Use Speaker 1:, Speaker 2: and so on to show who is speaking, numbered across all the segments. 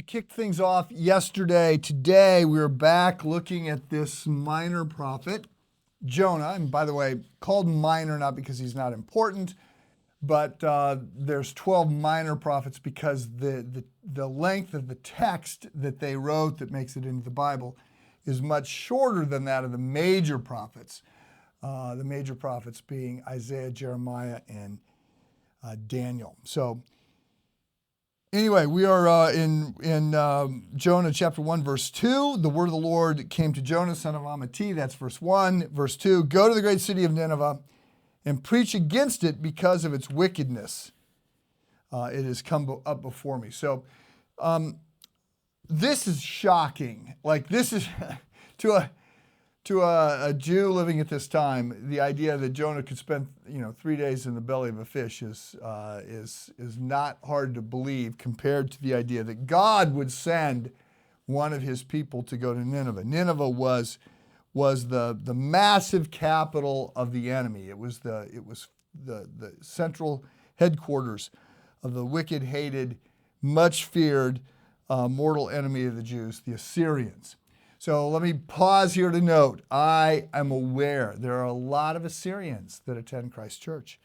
Speaker 1: kicked things off yesterday. Today, we're back looking at this minor prophet, Jonah. And by the way, called minor not because he's not important, but there's 12 minor prophets because the length of the text that they wrote that makes it into the Bible is much shorter than that of the major prophets. The major prophets being Isaiah, Jeremiah, and Daniel. So anyway, we are in Jonah chapter 1, verse 2. The word of the Lord came to Jonah, son of Amittai. That's verse 1. Verse 2, go to the great city of Nineveh and preach against it because of its wickedness. It has come up before me. So this is shocking. Like, this is to a Jew living at this time, the idea that Jonah could spend 3 days in the belly of a fish is not hard to believe compared to the idea that God would send one of his people to go to Nineveh. Nineveh was the massive capital of the enemy. It was the central headquarters of the wicked, hated, much feared mortal enemy of the Jews, the Assyrians. So let me pause here to note, I am aware there are a lot of Assyrians that attend Christ Church.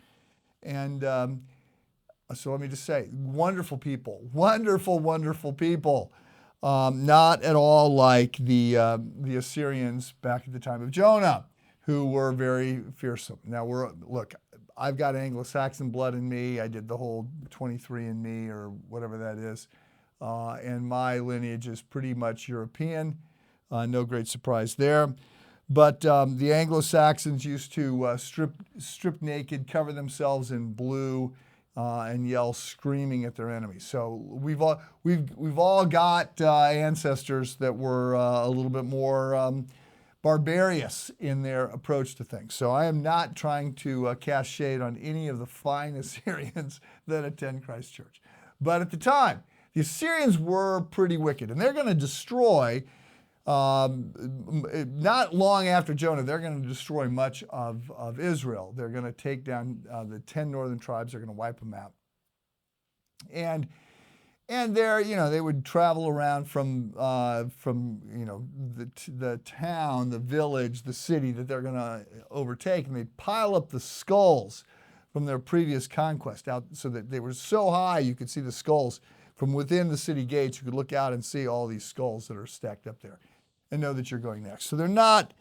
Speaker 1: And so let me just say, wonderful people, wonderful, wonderful people. Not at all like the Assyrians back at the time of Jonah, who were very fearsome. Now, look, I've got Anglo-Saxon blood in me. I did the whole 23andMe or whatever that is. And my lineage is pretty much European. No great surprise there. But the Anglo-Saxons used to strip naked, cover themselves in blue, and yell screaming at their enemies. So we've all got ancestors that were a little bit more barbarous in their approach to things. So I am not trying to cast shade on any of the fine Assyrians that attend Christ Church. But at the time, the Assyrians were pretty wicked, and they're going to destroy. Not long after Jonah, they're going to destroy much of Israel. They're going to take down the 10 northern tribes. They're going to wipe them out. And there, they would travel around from the town, the village, the city that they're going to overtake, and they'd pile up the skulls from their previous conquest out, so that they were so high you could see the skulls from within the city gates. You could look out and see all these skulls that are stacked up there, and know that you're going next. So they're not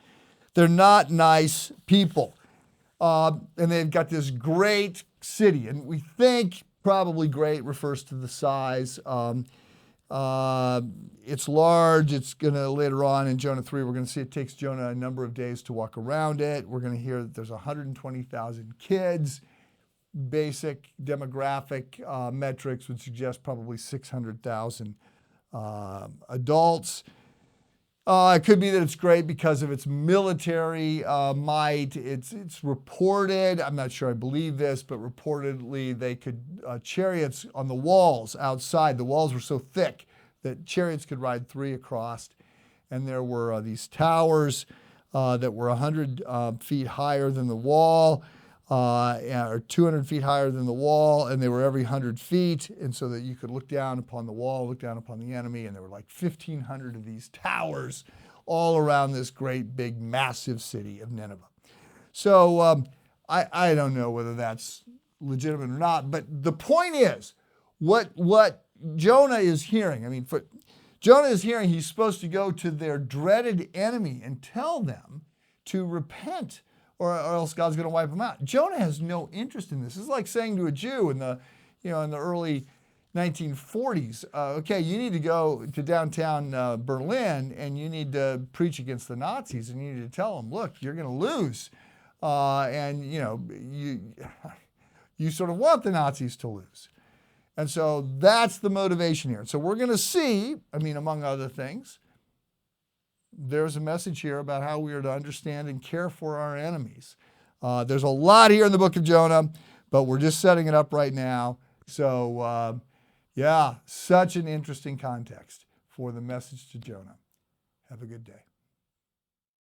Speaker 1: nice people. And they've got this great city, and we think probably great refers to the size. It's large. It's going to, later on in Jonah 3, we're going to see it takes Jonah a number of days to walk around it. We're going to hear that there's 120,000 kids. Basic demographic metrics would suggest probably 600,000 adults. It could be that it's great because of its military might. It's reported, I'm not sure I believe this, but reportedly they could, chariots on the walls outside, the walls were so thick that chariots could ride 3 across. And there were these towers that were 100 feet higher than the wall, or 200 feet higher than the wall, and they were every 100 feet, and so that you could look down upon the wall, look down upon the enemy, and there were like 1,500 of these towers all around this great, big, massive city of Nineveh. So I don't know whether that's legitimate or not, but the point is, what Jonah is hearing, Jonah is hearing he's supposed to go to their dreaded enemy and tell them to repent, or else God's going to wipe them out. Jonah has no interest in this. It's like saying to a Jew in the early 1940s, okay, you need to go to downtown Berlin and you need to preach against the Nazis, and you need to tell them, look, you're going to lose, and you sort of want the Nazis to lose. And so that's the motivation here. So we're going to see, among other things, there's a message here about how we are to understand and care for our enemies. There's a lot here in the book of Jonah, but we're just setting it up right now. So, such an interesting context for the message to Jonah. Have a good day.